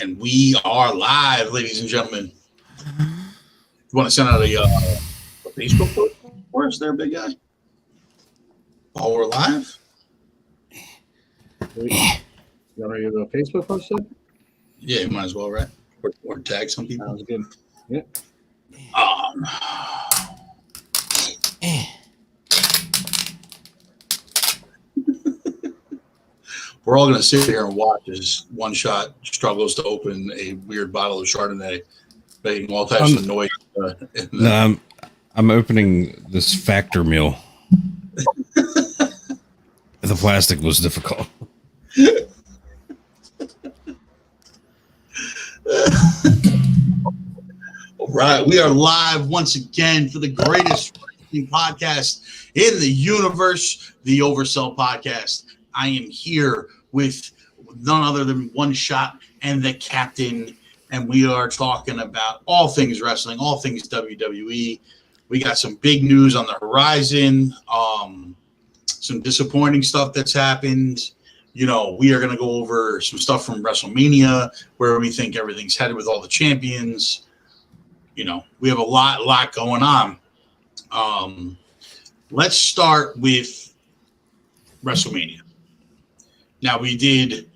And we are live, ladies and gentlemen. You want to send out a Facebook post for us there, big guy? While we're live? You want to do a Facebook post? Yeah, you might as well, right? Or tag some people. Sounds good. Yeah. We're all going to sit here and watch as One Shot struggles to open a weird bottle of Chardonnay, making all types of noise. No, I'm opening this Factor meal. The plastic was difficult. All right, we are live once again for the greatest podcast in the universe, the Oversell podcast. I am here with none other than One Shot and the captain, and we are talking about all things wrestling, all things WWE. We got some big news on the horizon, some disappointing stuff that's happened. You know, we are going to go over some stuff from WrestleMania, where we think everything's headed with all the champions. You know, we have a lot going on. Let's start with WrestleMania. Now, we did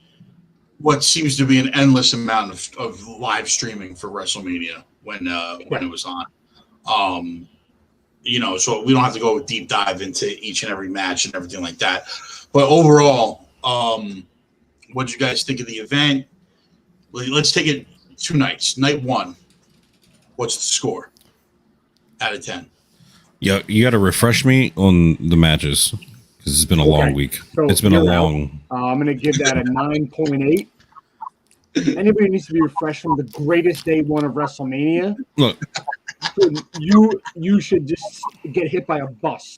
what seems to be an endless amount of live streaming for WrestleMania when it was on. You know, so we don't have to go deep dive into each and every match and everything like that. But overall, what did you guys think of the event? Let's take it 2 nights. Night 1, what's the score out of 10? Yeah, you got to refresh me on the matches because it's been a long week. So it's been a long. I'm going to give that a 9.8. Anybody needs to be refreshed from the greatest day one of WrestleMania. Look, you should just get hit by a bus.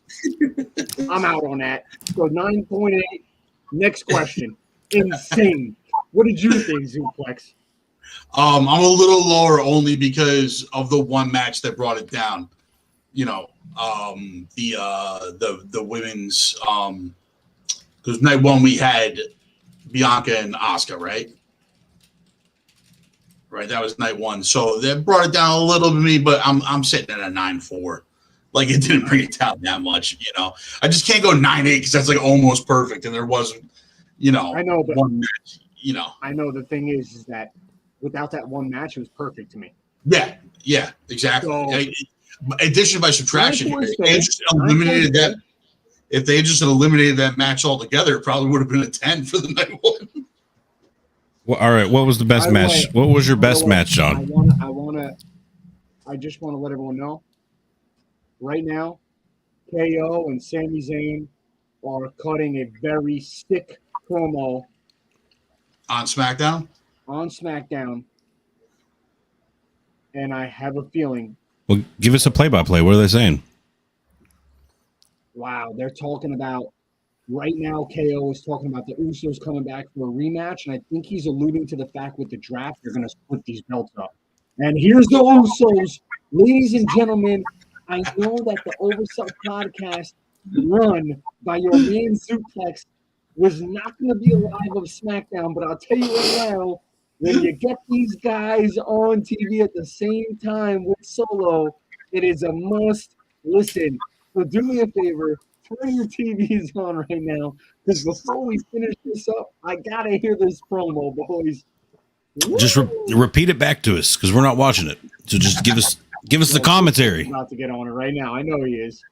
I'm out on that. So 9.8. Next question. Insane. What did you think, Zuplex? I'm a little lower only because of the one match that brought it down. You know, the women's because night 1 we had Bianca and Asuka, right? Right, that was night 1. So that brought it down a little bit to me, but I'm sitting at a 9.4. Like, it didn't bring it down that much, you know. I just can't go 9.8 because that's like almost perfect, and there wasn't, you know, I know, but one match, you know. I know the thing is that without that one match, it was perfect to me. Yeah, exactly. So, addition by subtraction, if they just eliminated that match altogether, it probably would have been a 10 for the night 1. well, all right. What was the best match? What was your best match, John? I just want to let everyone know. Right now, KO and Sami Zayn are cutting a very sick promo On SmackDown? on SmackDown, and I have a feeling. Well, give us a play-by-play. What are they saying? Wow, they're talking about right now. KO is talking about the Usos coming back for a rematch, and I think he's alluding to the fact with the draft they're going to split these belts up. And here's the Usos, ladies and gentlemen. I know that the Oversell podcast run by your man Suplex was not going to be alive of SmackDown, but I'll tell you right now, when you get these guys on TV at the same time with Solo, it is a must listen. So do me a favor, turn your TVs on right now, because before we finish this up, I got to hear this promo, boys. Just repeat it back to us because we're not watching it. So just give us the commentary. He's about to get on it right now. I know he is.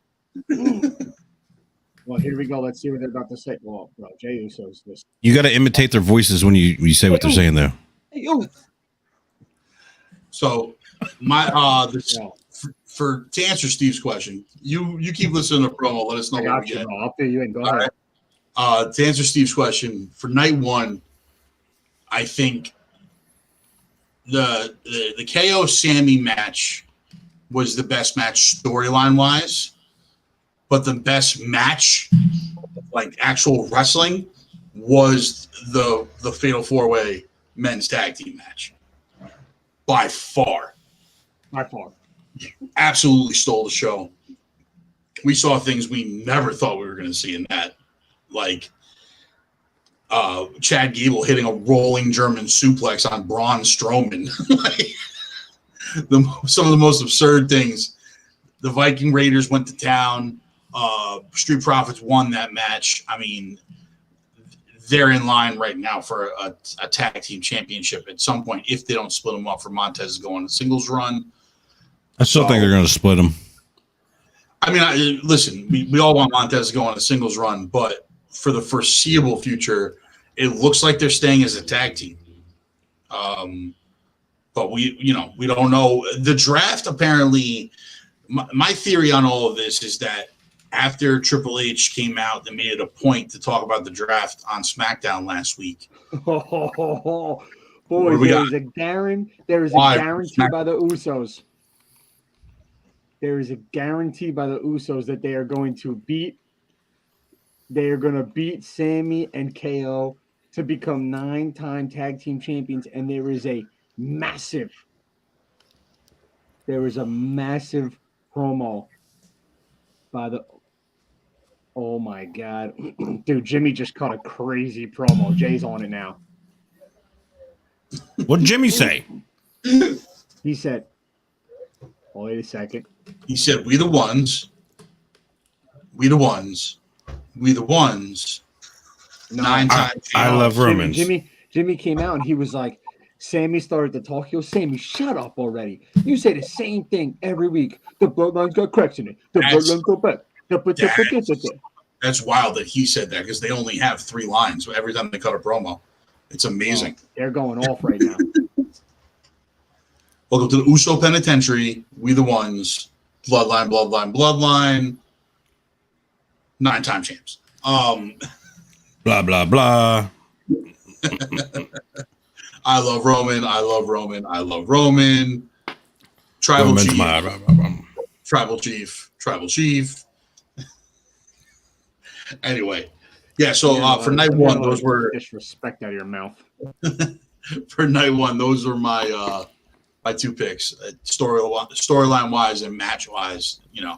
Well, here we go. Let's see what they're about to say. Well, Jey Uso's this. You got to imitate their voices when you say what they're saying there. Hey, yo. So my to answer Steve's question, you keep listening to the promo. Let us know what we get. I'll fill you in. Go ahead. Right. To answer Steve's question, for night 1, I think the KO Sammy match was the best match storyline wise, but the best match, like actual wrestling, was the Fatal 4-Way men's tag team match. By far. Absolutely stole the show. We saw things we never thought we were going to see in that. Like, Chad Gable hitting a rolling German suplex on Braun Strowman. Some of the most absurd things. The Viking Raiders went to town. Street Profits won that match. I mean, they're in line right now for a tag team championship at some point if they don't split them up for Montez to go on a singles run. I still think they're going to split them. I mean, listen, we all want Montez to go on a singles run, but for the foreseeable future, it looks like they're staying as a tag team. But we don't know. The draft apparently, my theory on all of this is that after Triple H came out, they made it a point to talk about the draft on SmackDown last week. Oh, boy, there is a guarantee by the Usos. There is a guarantee by the Usos that they are going to beat Sammy and KO to become 9-time tag team champions, and there is a massive promo by the oh my god. Dude, Jimmy just cut a crazy promo. Jay's on it now. What did Jimmy say? He said, wait a second. He said, we the ones. We the ones. We the ones. 9 times. I love Romans. Jimmy came out and he was like, Sammy started to talk. He was, Sammy, shut up already. You say the same thing every week. The bloodline's got cracks in it. The bloodline's got back. That's wild that he said that because they only have 3 lines every time they cut a promo. It's amazing. Oh, they're going off right now. Welcome to the Uso Penitentiary. We the ones. Bloodline, bloodline, bloodline. 9-time champs. Blah, blah, blah. I love Roman. I love Roman. I love Roman. Tribal Roman's chief. Tribal chief. Tribal chief. Anyway, yeah. So for night one, those were disrespect out of your mouth. For night one, those were my 2 picks, storyline wise and match wise. I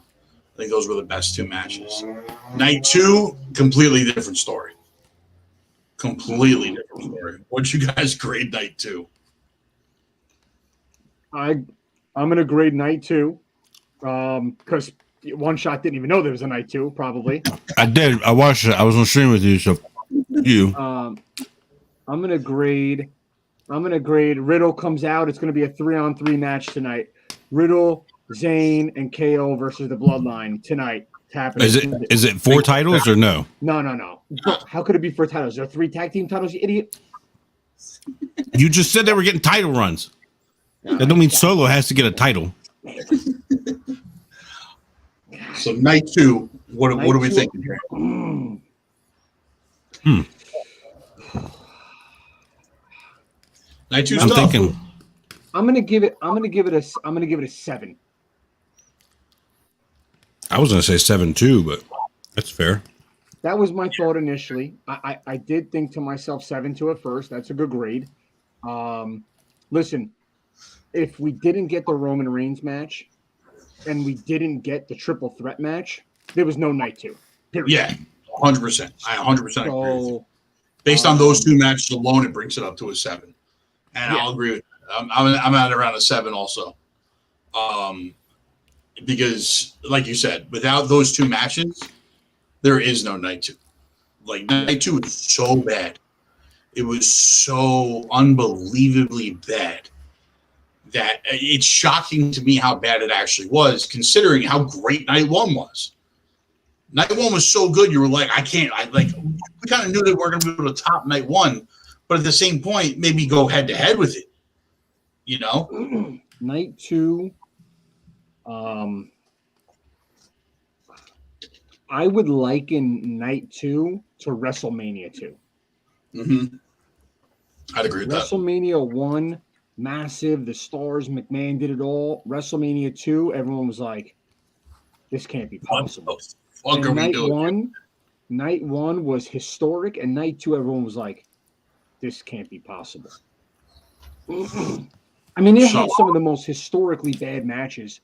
think those were the best 2 matches. Night 2, completely different story. Completely different story. What'd you guys grade night 2? I'm gonna grade night 2, because One Shot didn't even know there was a night 2. Probably. I did. I watched it. I was on stream with you, so you. I'm gonna grade. Riddle comes out. It's gonna be a 3-on-3 match tonight. Riddle, Zayn, and KO versus the Bloodline tonight. Is it 4 titles or no? No. How could it be 4 titles? There are 3 tag team titles, you idiot. You just said they were getting title runs. That don't mean Solo has to get a title. So night 2, what are we thinking here? Night 2. I'm thinking. I'm gonna give it a 7. I was gonna say 7 too, but that's fair. That was my thought initially. I did think to myself 7 to at first. That's a good grade. Listen, if we didn't get the Roman Reigns match and we didn't get the triple threat match, there was no night 2. Period. Yeah, 100%. I 100% agree with you. Based on those 2 matches alone, it brings it up to a 7. And I'll agree with that. I'm at around a 7 also. Because, like you said, without those 2 matches, there is no night 2. Like, night 2 was so bad. It was so unbelievably bad that it's shocking to me how bad it actually was, considering how great night 1 was. Night 1 was so good, you were like, we kind of knew that we were going to be able to top night 1, but at the same point, maybe go head to head with it. Night 2. I would liken night 2 to WrestleMania 2. Mm-hmm. I'd agree with WrestleMania 1, massive. The stars, McMahon did it all. WrestleMania 2, everyone was like, this can't be possible. What are we doing? Night 1 was historic, and night 2, everyone was like, this can't be possible. I mean, it had some of the most historically bad matches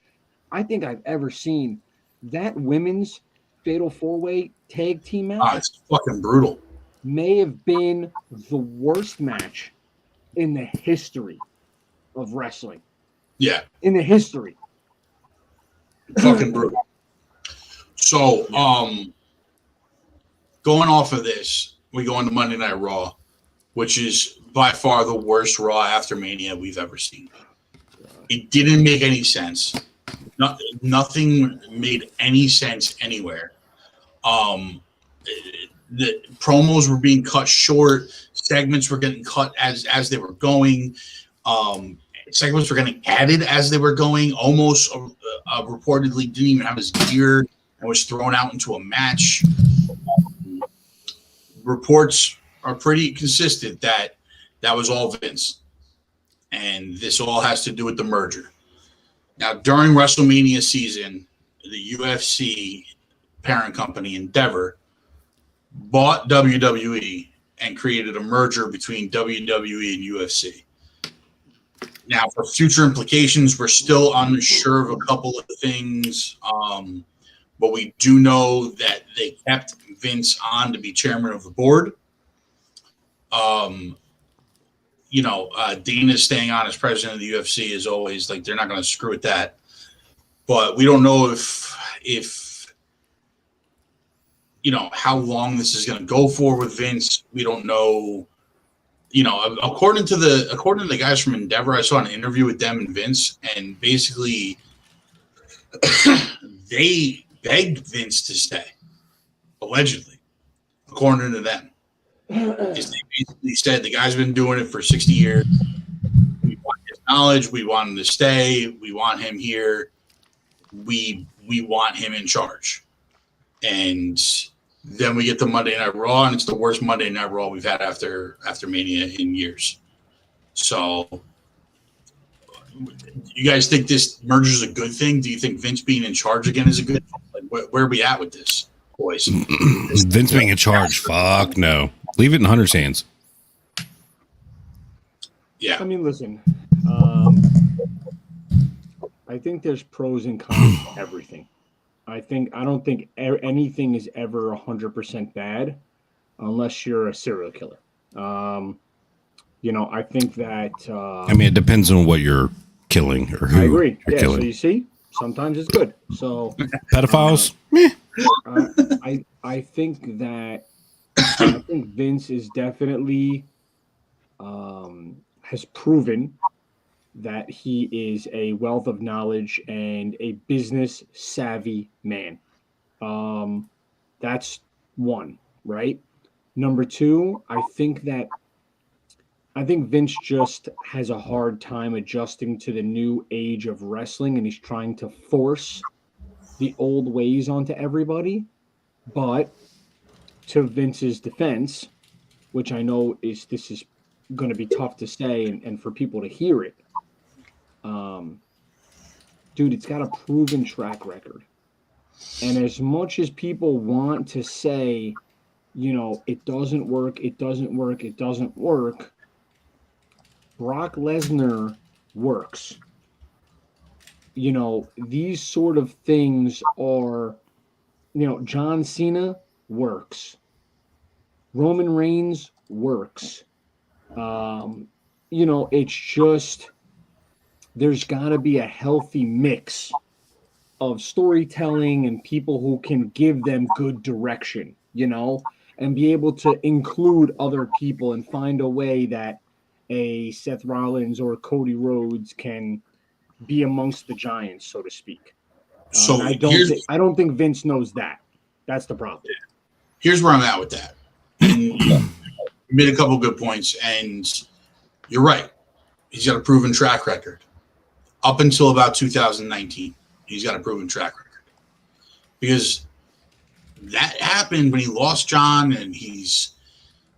I think I've ever seen. That women's Fatal 4-Way tag team match. It's fucking brutal. may have been the worst match in the history of wrestling. Yeah, In the history. fucking brutal. So, going off of this, we go into Monday Night Raw, which is by far the worst Raw after Mania we've ever seen. It didn't make any sense. Nothing made any sense anywhere. The promos were being cut short. Segments were getting cut as they were going. Segments were getting added as they were going. Almost reportedly didn't even have his gear and was thrown out into a match. Reports are pretty consistent that was all Vince. And this all has to do with the merger. Now, during WrestleMania season, the UFC parent company, Endeavor, bought WWE and created a merger between WWE and UFC. Now, for future implications, we're still unsure of a couple of things, but we do know that they kept Vince on to be chairman of the board. Dana's staying on as president of the UFC is always like they're not going to screw with that. But we don't know if how long this is going to go for with Vince. We don't know. According to the guys from Endeavor, I saw an interview with them and Vince, and basically they begged Vince to stay, allegedly, according to them. They basically said the guy's been doing it for 60 years. We want his knowledge. We want him to stay. We want him here. We want him in charge. And then we get to Monday Night Raw, and it's the worst Monday Night Raw we've had after Mania in years. So, you guys think this merger is a good thing? Do you think Vince being in charge again is a good thing? Like, where are we at with this, boys? Vince being in charge? Fuck no. Leave it in Hunter's hands. Yeah. I mean, listen. I think there's pros and cons to everything. I don't think anything is ever 100% bad unless you're a serial killer. I think that. It depends on what you're killing or who I agree. you're killing. So you see, sometimes it's good. So pedophiles. I think that I think Vince is definitely has proven that he is a wealth of knowledge and a business savvy man. That's one, right? Number two, I think Vince just has a hard time adjusting to the new age of wrestling, and he's trying to force the old ways onto everybody. But to Vince's defense, which I know this is going to be tough to say and for people to hear it, dude, it's got a proven track record. And as much as people want to say, it doesn't work, Brock Lesnar works. These sort of things are, John Cena works. Roman Reigns works. It's just, there's got to be a healthy mix of storytelling and people who can give them good direction, and be able to include other people and find a way that a Seth Rollins or Cody Rhodes can be amongst the giants, so to speak. So I don't think Vince knows that. That's the problem. Here's where I'm at with that. And you made a couple good points, and you're right. He's got a proven track record. Up until about 2019, he's got a proven track record. Because that happened when he lost John and he's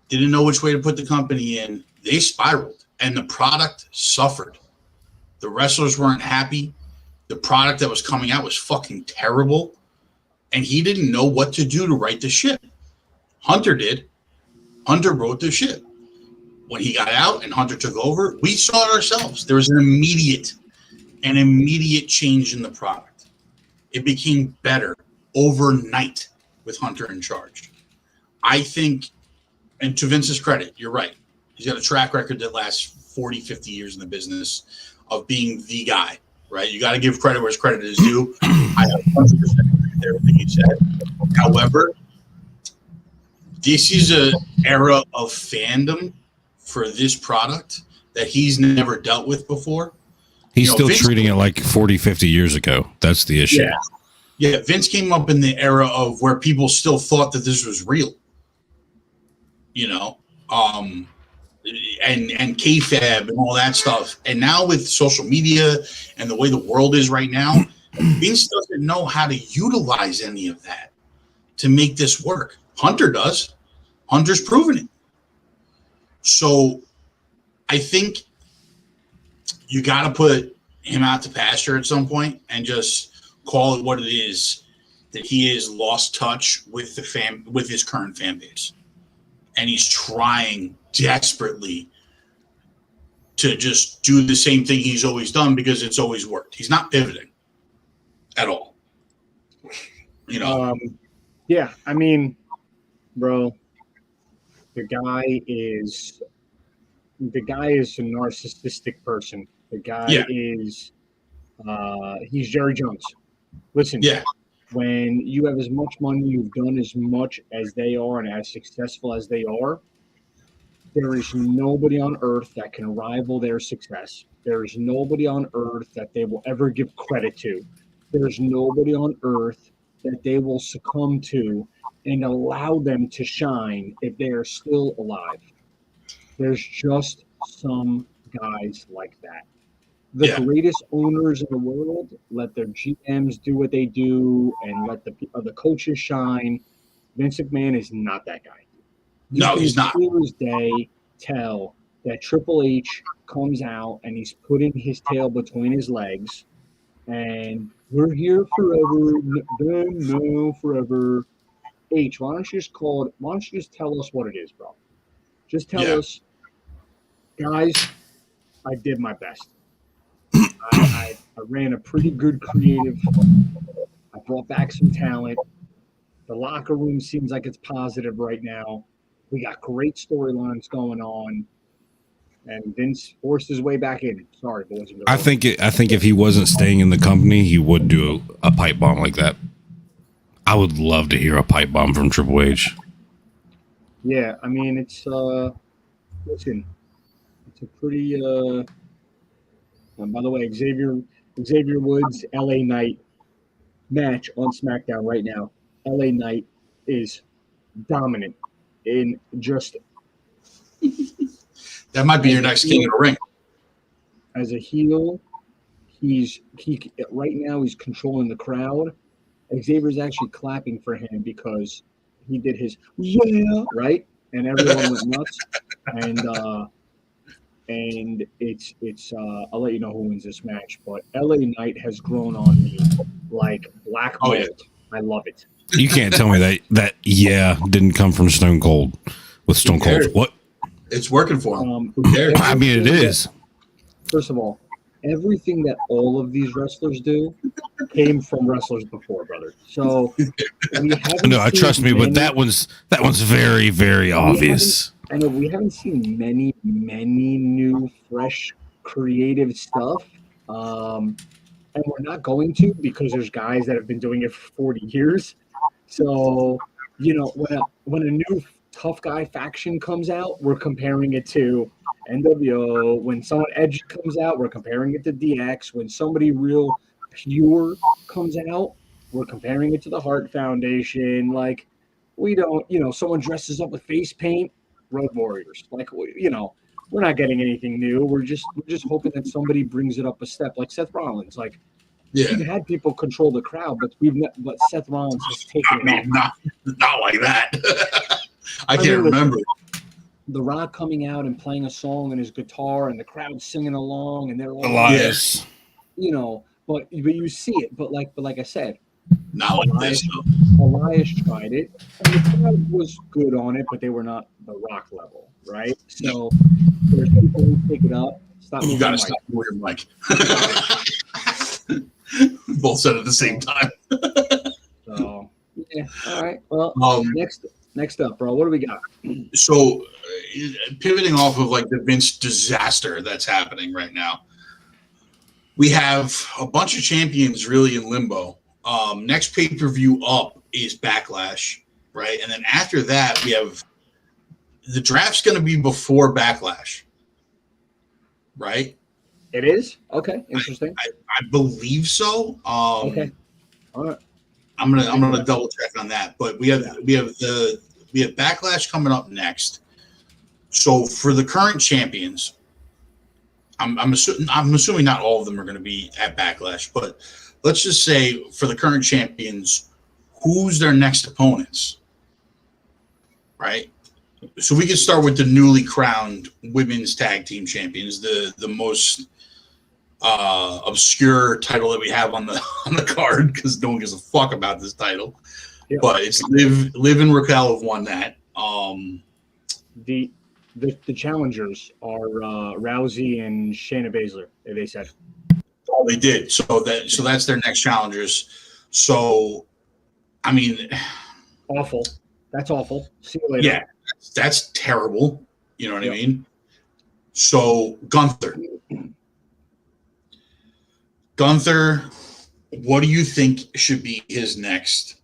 didn't know which way to put the company in. They spiraled, and the product suffered. The wrestlers weren't happy. The product that was coming out was fucking terrible, and he didn't know what to do to right the ship. Hunter did. Hunter wrote the ship. When he got out and Hunter took over, we saw it ourselves. There was an immediate change in the product. It became better overnight with Hunter in charge. I think And to Vince's credit, you're right. He's got a track record that lasts 40, 50 years in the business of being the guy, right? You got to give credit where credit is due. I 100% agree with everything he said. However, this is an era of fandom for this product that he's never dealt with before. He's still treating it like 40, 50 years ago. That's the issue. Yeah, Vince came up in the era of where people still thought that this was real. And kayfabe and all that stuff. And now with social media and the way the world is right now, Vince doesn't know how to utilize any of that to make this work. Hunter does. Hunter's proven it. So I think you got to put him out to pasture at some point and just call it what it is, that he has lost touch with with his current fan base. And he's trying desperately to just do the same thing he's always done because it's always worked. He's not pivoting at all. Yeah, I mean, bro, the guy is a narcissistic person. The guy is he's Jerry Jones. Listen, when you have as much money, you've done as much as they are and as successful as they are, there is nobody on earth that can rival their success. There is nobody on earth that they will ever give credit to. There's nobody on earth that they will succumb to and allow them to shine if they are still alive. There's just some guys like that. The greatest owners in the world let their GMs do what they do and let the coaches shine. Vince McMahon is not that guy. No, he's not. Clear as day tell that Triple H comes out and he's putting his tail between his legs and we're here forever, then no forever. H, why don't you just tell us what it is, bro? Just tell us, guys, I did my best. I ran a pretty good creative. I brought back some talent. The locker room seems like it's positive right now. We got great storylines going on. And Vince forced his way back in. Sorry, boys. I think if he wasn't staying in the company, he would do a pipe bomb like that. I would love to hear a pipe bomb from Triple H. Yeah, I mean, it's listen, it's a pretty by the way, Xavier Woods, LA Knight match on SmackDown right now. LA Knight is dominant in just that might be your next king of the ring. As a heel, he right now he's controlling the crowd. Xavier's actually clapping for him because he did his right, and everyone went nuts. And it's I'll let you know who wins this match, but LA Knight has grown on me like black mold. Yeah. I love it. You can't tell me that didn't come from Stone Cold with Stone Cold. What? It's working for him. I mean, it is. First of all, everything that all of these wrestlers do came from wrestlers before, brother. So trust me, but that one's very, very obvious. I know we haven't seen many new, fresh, creative stuff, and we're not going to because there's guys that have been doing it for 40 years. So, when a new tough guy faction comes out, we're comparing it to NWO. When someone edgy comes out, we're comparing it to DX. When somebody real pure comes out, we're comparing it to the Hart Foundation. Like, we don't, someone dresses up with face paint, Road Warriors. Like, we're not getting anything new. We're just hoping that somebody brings it up a step, like Seth Rollins. Like, we've had people control the crowd, but Seth Rollins has taken it off. Not like that. I can't remember. The Rock coming out and playing a song on his guitar, and the crowd singing along, and they're all Elias. But you see it. But like I said, not like this. Elias tried it, and the crowd was good on it, but they were not the Rock level, right? So there's people who pick it up. You gotta stop moving your mic. Both said at the same time. So yeah, all right. Well, Next up, bro. What do we got? So, pivoting off of like the Vince disaster that's happening right now, we have a bunch of champions really in limbo. Next pay-per-view up is Backlash, right? And then after that, we have the draft's going to be before Backlash, right? It is? Okay, interesting. I believe so. Okay. All right. I'm gonna double check on that. But we have Backlash coming up next. So for the current champions, I'm assuming not all of them are going to be at Backlash, but let's just say for the current champions, who's their next opponents, right? So we can start with the newly crowned women's tag team champions, the most obscure title that we have on the card because no one gives a fuck about this title. Yep. But it's Liv and Raquel have won that. The challengers are Rousey and Shayna Baszler. They said. Oh, they did. So that's their next challengers. So, I mean, awful. That's awful. See you later. Yeah, that's terrible. You know what I mean? So Gunther, what do you think should be his next?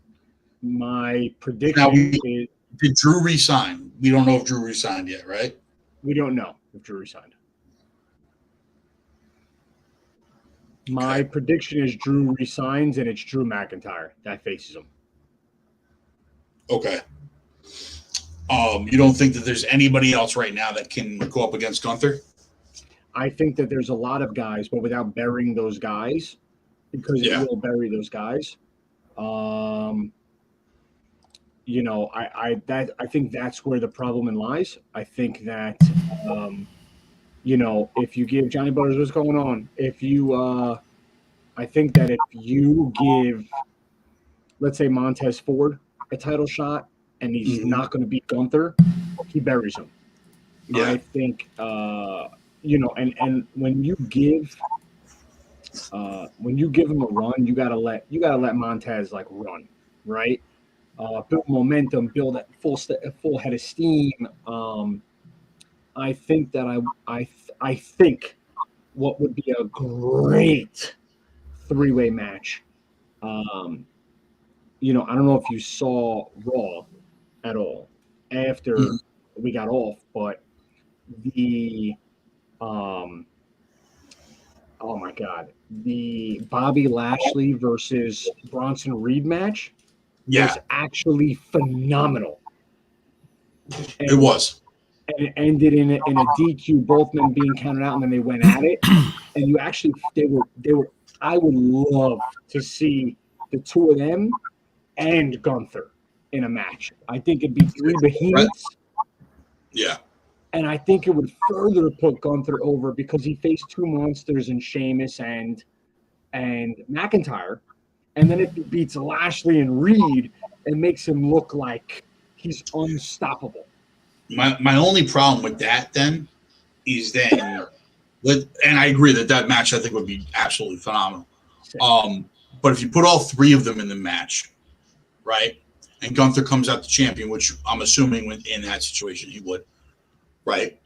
My prediction is. Did Drew resign? We don't know if Drew resigned yet, right? We don't know if Drew resigned. My prediction is Drew resigns, and it's Drew McIntyre that faces him. Okay. You don't think that there's anybody else right now that can go up against Gunther? I think that there's a lot of guys, but without burying those guys, because it will bury those guys. I think that's where the problem lies. I think that, if you give Johnny Butters what's going on, I think that if you give, let's say Montez Ford a title shot and he's not going to beat Gunther, he buries him. Yeah. I think, and when you give him a run, you gotta let Montez like run, right? Build momentum, build that full head of steam. I think that I think what would be a great three-way match. I don't know if you saw Raw at all after we got off, but the oh my God, the Bobby Lashley versus Bronson Reed match was actually phenomenal. It was. And it ended in a DQ, both men being counted out, and then they went at it. And you actually, they were. I would love to see the two of them and Gunther in a match. I think it'd be three behemoths. Yeah. And I think it would further put Gunther over because he faced two monsters in Sheamus and McIntyre. And then if he beats Lashley and Reed, it makes him look like he's unstoppable. My only problem with that then is then, and I agree that match I think would be absolutely phenomenal. But if you put all three of them in the match, right, and Gunther comes out the champion, which I'm assuming in that situation he would, right?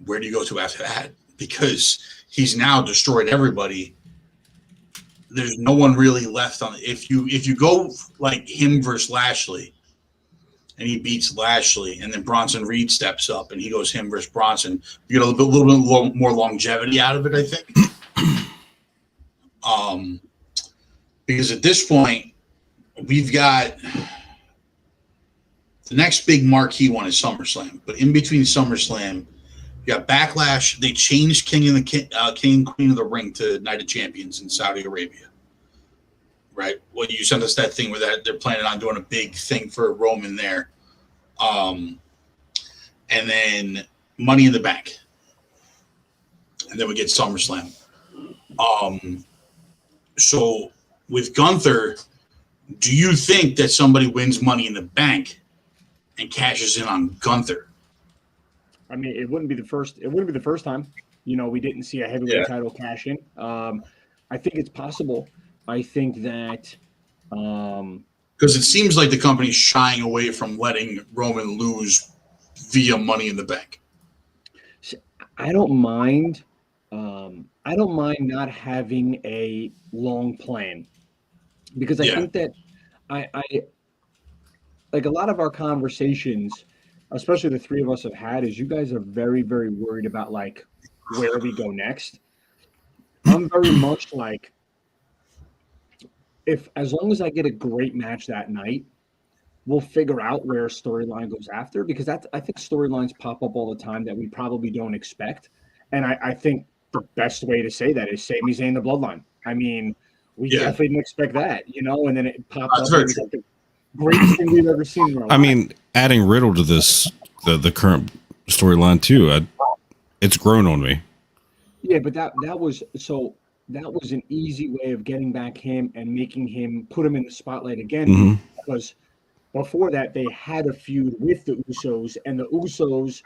Where do you go to after that? Because he's now destroyed everybody. There's no one really left on it. If you go like him versus Lashley, and he beats Lashley, and then Bronson Reed steps up, and he goes him versus Bronson, you get a little bit more longevity out of it, I think. Because at this point, we've got the next big marquee one is SummerSlam, but in between SummerSlam, you got Backlash. They changed King and Queen of the Ring to Night of Champions in Saudi Arabia, right? Well, you sent us that thing where they're planning on doing a big thing for Roman there, and then Money in the Bank, and then we get SummerSlam. So with Gunther, do you think that somebody wins Money in the Bank and cashes in on Gunther? I mean, it wouldn't be the first time. We didn't see a heavyweight title cash in. I think it's possible. I think that Because it seems like the company's shying away from letting Roman lose via Money in the Bank. I don't mind. I don't mind not having a long plan because I Yeah. think that I like a lot of our conversations, especially the three of us have had, is you guys are very, very worried about like where we go next. I'm very much like if as long as I get a great match that night, we'll figure out where a storyline goes after because that's I think storylines pop up all the time that we probably don't expect. And I think the best way to say that is Sami Zayn the Bloodline. I mean, we Yeah. definitely didn't expect that, and then it popped That's up. very It was true. like the greatest thing we've ever seen in our I lives. mean, adding Riddle to this the current storyline too, it's grown on me. Yeah, but that was so that was an easy way of getting back him and making him put him in the spotlight again Mhm. because before that they had a feud with the Usos and the Usos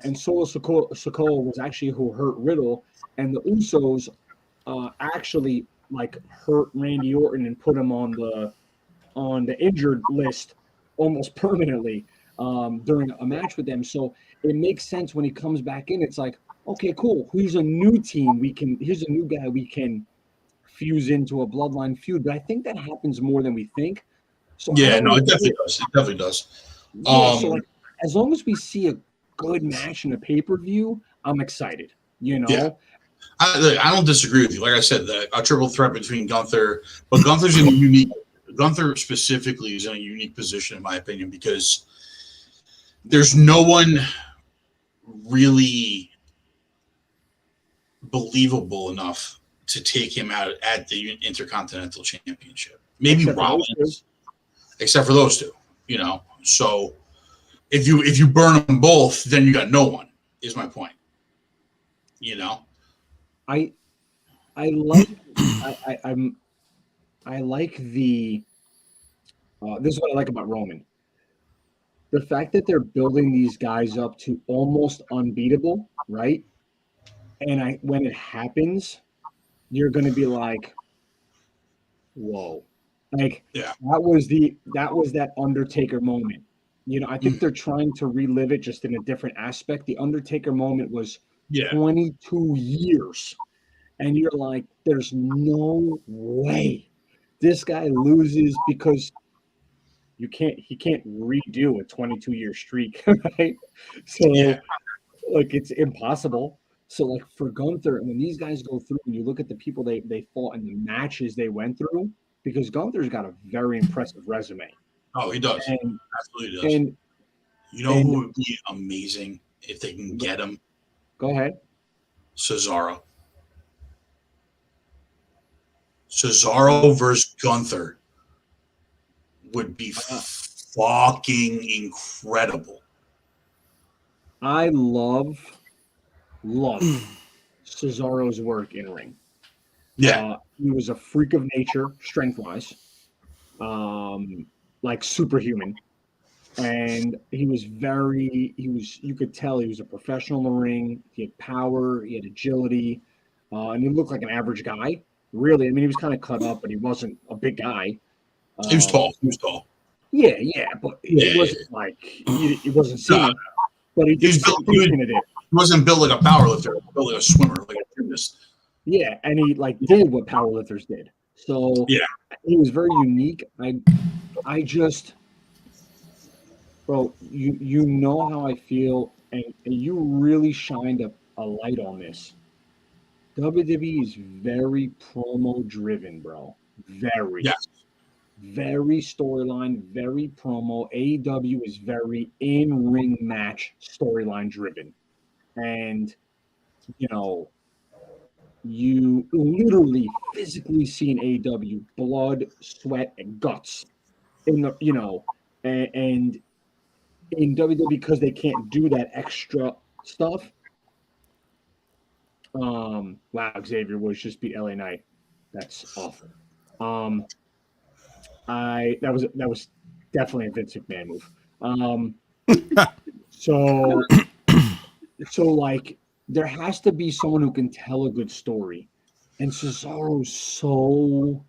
and Solo Sikoa was actually who hurt Riddle and the Usos actually like hurt Randy Orton and put him on the injured list almost permanently during a match with them. So it makes sense when he comes back in. It's like, okay, cool. Here's a new team. Here's a new guy we can fuse into a bloodline feud. But I think that happens more than we think. So I Yeah, don't no, really it definitely does. It definitely does. yeah. So like as long as we see a good match in a pay-per-view, I'm excited. Yeah. I don't disagree with you. Like I said, a triple threat between Gunther, but Gunther's in a unique. Gunther specifically is in a unique position, in my opinion, because there's no one really believable enough to take him out at the Intercontinental Championship. Maybe Except for those Rollins, except for those two. So if you burn them both, then you got no one. Is my point. I I like I like the this is what I like about Roman. The fact that they're building these guys up to almost unbeatable, right? And when it happens, you're going to be like, "Whoa!" Like Yeah. that was that Undertaker moment. I think they're trying to relive it just in a different aspect. The Undertaker moment was Yeah. 22 years, and you're like, "There's no way this guy loses because." He can't redo a 22-year streak, right? So Yeah. like it's impossible. So like for Gunther, when these guys go through and you look at the people they fought and the matches they went through, because Gunther's got a very impressive resume. Oh, he does. And Absolutely does. and You know and who would be amazing if they can get him? go ahead. Cesaro. Cesaro versus Gunther would be fucking incredible. I love Cesaro's work in ring. Yeah. He was a freak of nature, strength wise, like superhuman. And you could tell he was a professional in the ring. He had power, he had agility, and he looked like an average guy. Really, I mean, he was kind of cut up, but he wasn't a big guy. He was tall. He was tall. Yeah, but he wasn't like he wasn't Cena, but he did something Cena did. He wasn't built like a powerlifter. He was built like a swimmer, like a gymnast. Yeah, and he like did what powerlifters did. So yeah, he was very unique. I just, bro, you know how I feel, and you really shined a light on this. WWE is very promo driven, bro. Very. Yes. Very storyline, very promo. AEW is very in-ring match storyline driven. And, you literally physically see in AEW blood, sweat, and guts in the, and in WWE because they can't do that extra stuff. Wow, Xavier Woods just beat LA Knight. That's awful. That was definitely a Vince McMahon move. So like there has to be someone who can tell a good story, and Cesaro's so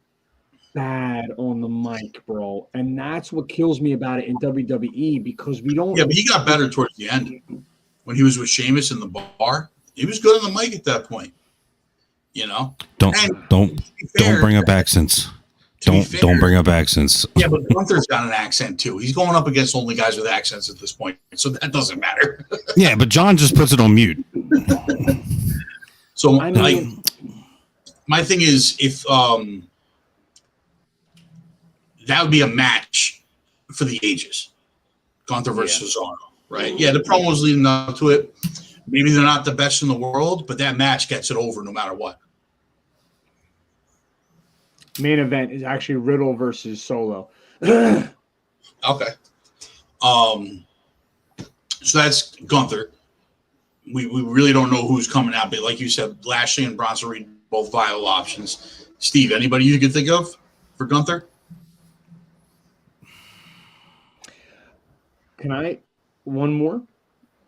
bad on the mic, bro. And that's what kills me about it in WWE because we don't. Yeah, but he got better towards the end when he was with Sheamus in the bar. He was good on the mic at that point. You know, Don't bring up accents. Don't bring up accents. Yeah, but Gunther's got an accent too. He's going up against only guys with accents at this point, so that doesn't matter. Yeah, but John just puts it on mute. So my thing is, if that would be a match for the ages, Gunther versus Cesaro, right? Yeah, the promos leading up to it. Maybe they're not the best in the world, but that match gets it over no matter what. Main event is actually Riddle versus Solo. Okay. So that's Gunther. We really don't know who's coming out, but like you said, Lashley and Bronson Reed both viable options. Steve, anybody you could think of for Gunther? Can I? One more?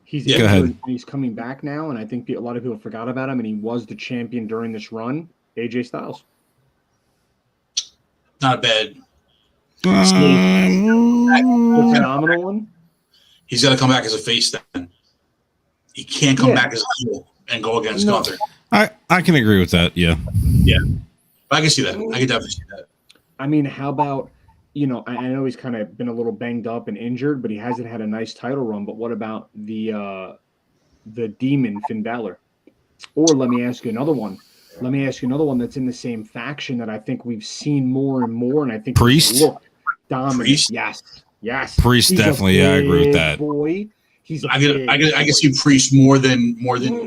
He's Go ahead. He's coming back now, and I think a lot of people forgot about him, and he was the champion during this run. AJ Styles. Not a bad. Phenomenal one. He's got to come back as a face then. He can't come back as a heel and go against Gunther. I can agree with that. Yeah. Yeah. I can see that. I can definitely see that. I mean, how about, I know he's kind of been a little banged up and injured, but he hasn't had a nice title run. But what about the demon Finn Balor? Or let me ask you another one. That's in the same faction that I think we've seen more and more, and I think Priest. Dominant. Priest? Yes. Priest, He's definitely. I agree with that. Boy, he's. I can see Priest more than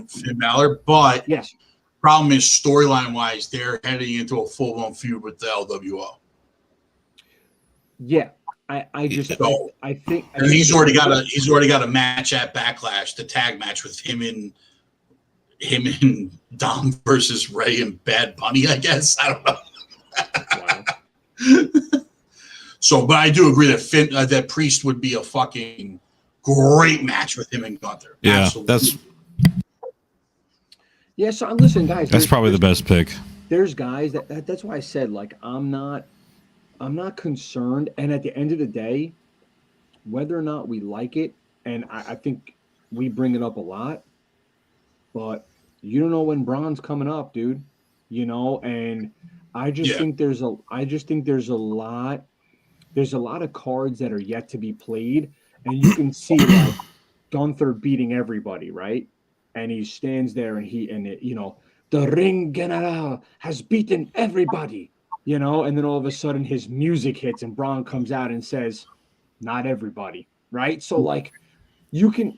Finn Balor, but yes. Problem is storyline wise, they're heading into a full blown feud with the LWO. Yeah, I think he's already got a match at Backlash, the tag match with him and Dom versus Ray and Bad Bunny. I guess I don't know. Wow. So, but I do agree that that Priest would be a fucking great match with him and Gunther. Yeah, absolutely. So listen, guys. That's probably the best pick. There's guys that's why I said I'm not concerned. And at the end of the day, whether or not we like it, and I think we bring it up a lot, but you don't know when Braun's coming up, dude. And I just think there's a lot of cards that are yet to be played, and you can see like Gunther beating everybody, right? And he stands there and the Ring General has beaten everybody, and then all of a sudden his music hits and Braun comes out and says, not everybody, right? So like you can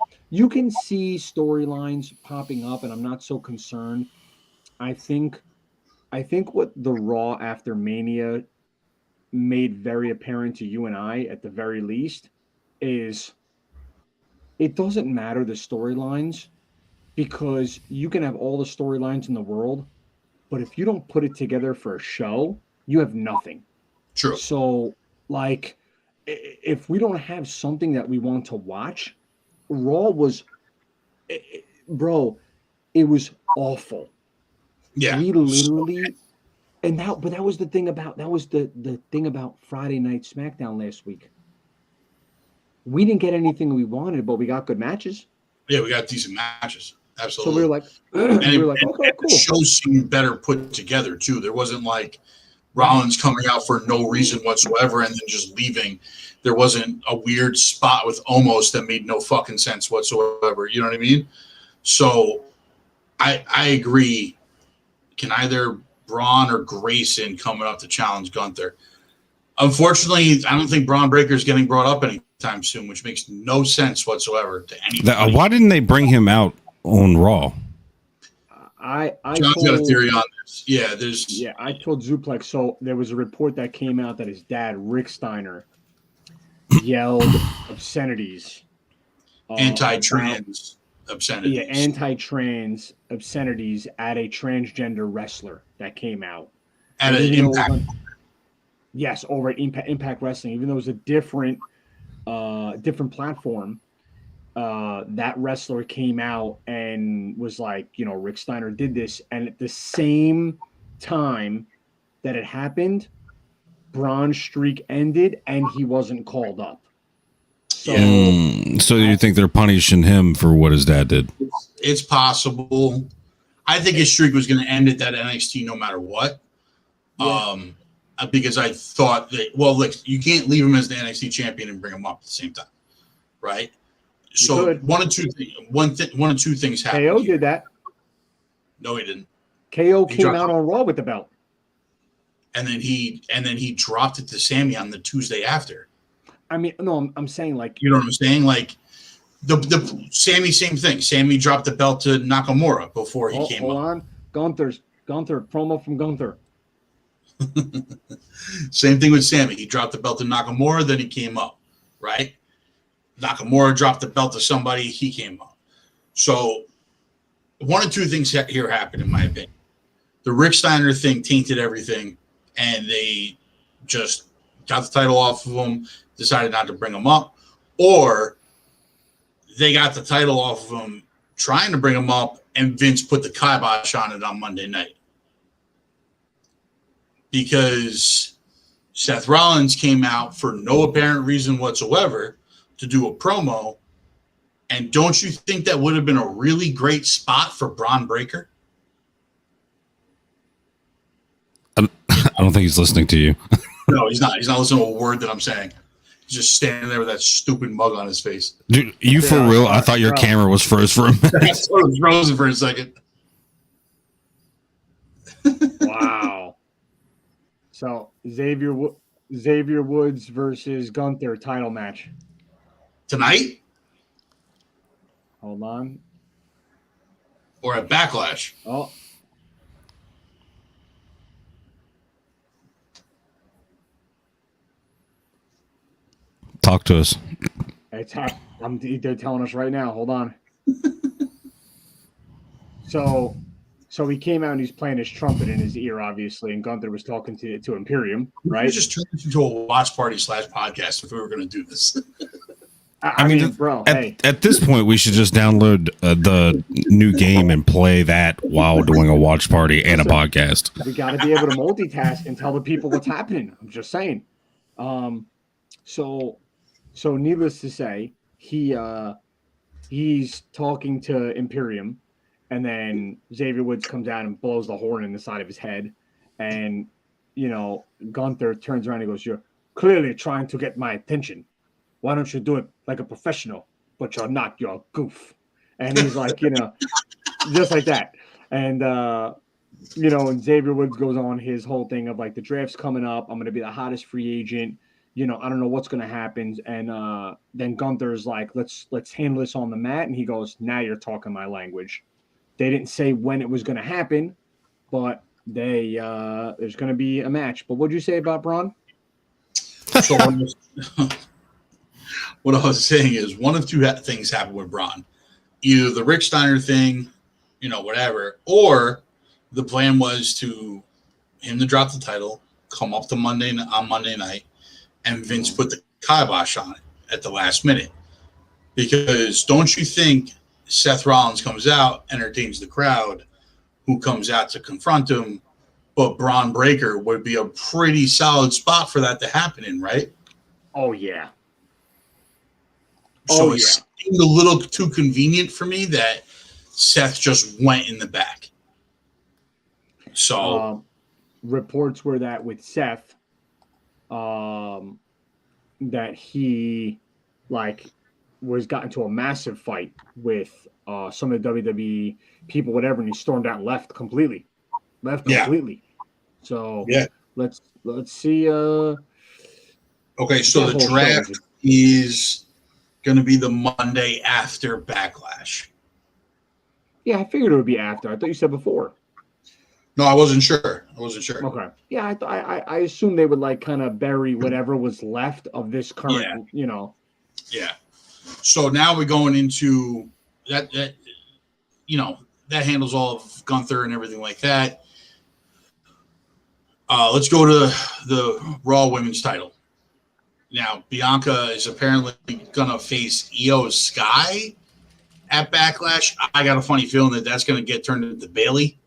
see storylines popping up, and I'm not so concerned. I think what the Raw after Mania made very apparent to you and I, at the very least, is it doesn't matter the storylines, because you can have all the storylines in the world, but if you don't put it together for a show, you have nothing. True. So, like, if we don't have something that we want to watch, Raw was, bro, it was awful. Yeah. We literally, but that was the thing about the thing about Friday Night SmackDown last week. We didn't get anything we wanted, but we got good matches. Yeah, we got decent matches. Absolutely. So we were like, okay, cool. The show seemed better put together too. There wasn't like Rollins coming out for no reason whatsoever and then just leaving. There wasn't a weird spot with Omos that made no fucking sense whatsoever. You know what I mean? So I agree. Can either Braun or Grayson coming up to challenge Gunther? Unfortunately, I don't think Braun Breaker is getting brought up anytime soon, which makes no sense whatsoever to anybody. Why didn't they bring him out on Raw? John's got a theory on this. Yeah, I told Zuplex. So there was a report that came out that his dad, Rick Steiner, yelled obscenities, anti-trans obscenities. Yeah, anti-trans obscenities at a transgender wrestler that came out At an Impact. Yes, over at Impact Wrestling, even though it was a different platform. That wrestler came out and was like, Rick Steiner did this. And at the same time that it happened, Braun's streak ended and he wasn't called up. So, so you think they're punishing him for what his dad did? It's possible. I think his streak was going to end at that NXT no matter what. Yeah. Because I thought that, well, look, you can't leave him as the NXT champion and bring him up at the same time, right? So one or two things happened. KO did that. No, he didn't. KO came out on Raw with the belt, and then he dropped it to Sammy on the Tuesday after. I mean, no, I'm saying like, you know what I'm saying, like the Sammy, same thing. Sammy dropped the belt to Nakamura before he came hold up. on, Gunther promo from Gunther. Same thing with Sammy. He dropped the belt to Nakamura, then he came up, right? Nakamura dropped the belt to somebody, he came up. So one or two things here happened, in my opinion. The Rick Steiner thing tainted everything, and they just got the title off of him, decided not to bring him up, or they got the title off of him trying to bring him up, and Vince put the kibosh on it on Monday night. Because Seth Rollins came out for no apparent reason whatsoever to do a promo. And don't you think that would have been a really great spot for Braun Breaker? I don't think he's listening to you. No, he's not. He's not listening to a word that I'm saying. He's just standing there with that stupid mug on his face. Dude, you for real? I thought your camera was froze for a minute. I thought it was frozen for a second. Wow. So Xavier Woods versus Gunther title match tonight, hold on, or at Backlash. Oh, talk to us. They're telling us right now. Hold on. So he came out and he's playing his trumpet in his ear, obviously, and Gunther was talking to Imperium, right? We just turned this into a watch party / podcast if we were going to do this. I mean, bro, at this point, we should just download the new game and play that while doing a watch party and a podcast. We got to be able to multitask and tell the people what's happening. I'm just saying. So needless to say, he's talking to Imperium. And then Xavier Woods comes out and blows the horn in the side of his head. And, Gunther turns around and goes, "You're clearly trying to get my attention. Why don't you do it like a professional? But you're not. You're a goof." And he's like, just like that. And, and Xavier Woods goes on his whole thing of like, the draft's coming up. I'm going to be the hottest free agent. I don't know what's going to happen. And then Gunther's like, let's handle this on the mat. And he goes, "Now you're talking my language." They didn't say when it was going to happen, but there's going to be a match. But what'd you say about Braun? So what I was saying is one of two things happened with Braun. Either the Rick Steiner thing, whatever, or the plan was him to drop the title, come up to Monday night, and Vince put the kibosh on it at the last minute. Because don't you think Seth Rollins comes out, entertains the crowd, who comes out to confront him, but Braun Breaker would be a pretty solid spot for that to happen in, right? Oh, yeah. So it seemed a little too convenient for me that Seth just went in the back. So reports were that with Seth, that he was got into a massive fight with some of the WWE people, whatever, and he stormed out and left completely. So let's see. Okay, so the draft is going to be the Monday after Backlash. Yeah, I figured it would be after. I thought you said before. No, I wasn't sure. Okay. Yeah, I assumed they would kind of bury whatever was left of this current, Yeah. So now we're going into that handles all of Gunther and everything like that. Let's go to the Raw Women's title. Now, Bianca is apparently going to face Io Sky at Backlash. I got a funny feeling that that's going to get turned into Bayley,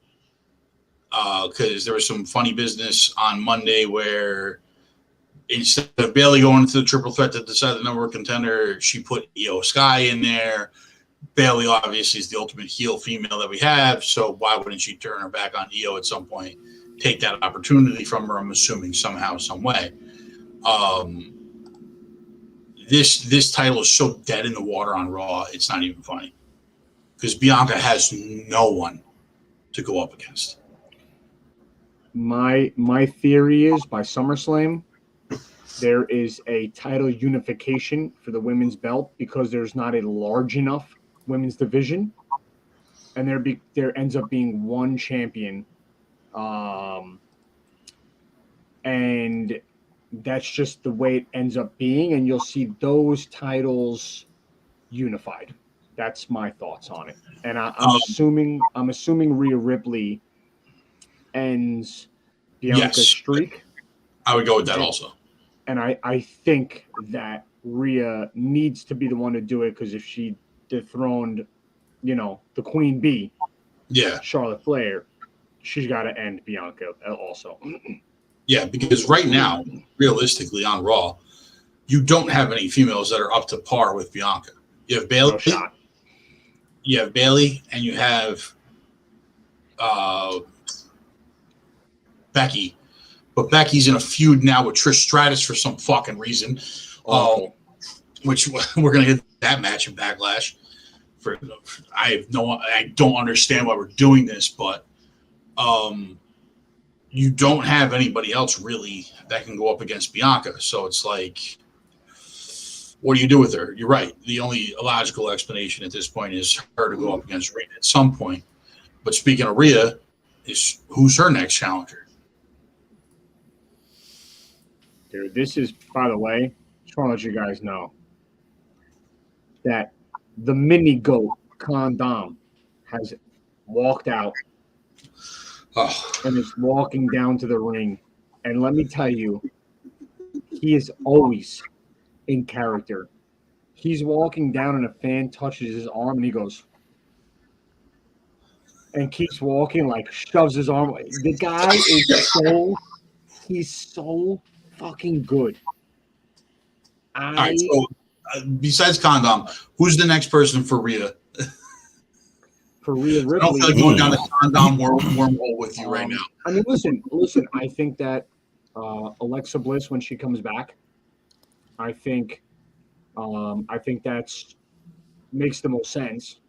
because there was some funny business on Monday where instead of Bailey going into the triple threat to decide the number one contender, she put Io Sky in there. Bailey obviously is the ultimate heel female that we have, so why wouldn't she turn her back on Io at some point? Take that opportunity from her, I'm assuming, somehow, some way. This title is so dead in the water on Raw, it's not even funny. Because Bianca has no one to go up against. My theory is by SummerSlam, there is a title unification for the women's belt because there's not a large enough women's division, and there ends up being one champion, and that's just the way it ends up being, and you'll see those titles unified. That's my thoughts on it, and I'm assuming Rhea Ripley ends Bianca's streak. I would go with that also. And I think that Rhea needs to be the one to do it because if she dethroned, the Queen Bee, Charlotte Flair, she's got to end Bianca also. Yeah, because right now, realistically on Raw, you don't have any females that are up to par with Bianca. You have Bailey. No shot. You have Bailey, and you have Becky. But Becky's in a feud now with Trish Stratus for some fucking reason, which we're gonna get that match in Backlash. I don't understand why we're doing this, but you don't have anybody else really that can go up against Bianca. So it's like, what do you do with her? You're right. The only logical explanation at this point is her to go up against Rhea at some point. But speaking of Rhea, who's her next challenger? Dude, this is, by the way, just want to let you guys know that the mini goat Condom has walked out and is walking down to the ring. And let me tell you, he is always in character. He's walking down and a fan touches his arm and he goes and keeps walking, like shoves his arm away. The guy is he's so fucking good. All right, so besides Condom, who's the next person for Rhea? For Rhea Ripley, I don't feel like going down the Condom wormhole with you right now. I mean, listen. I think that Alexa Bliss, when she comes back, I think that's makes the most sense.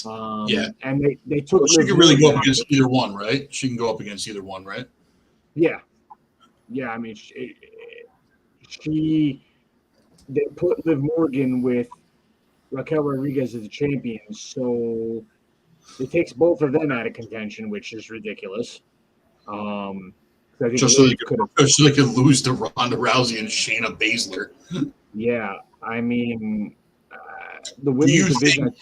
And they took. Well, she can really go up against either one, right? She can go up against either one, right? Yeah. I mean, they put Liv Morgan with Raquel Rodriguez as the champion, so it takes both of them out of contention, which is ridiculous. Just so they could lose to Ronda Rousey and Shayna Baszler. Yeah, I mean, the women's division.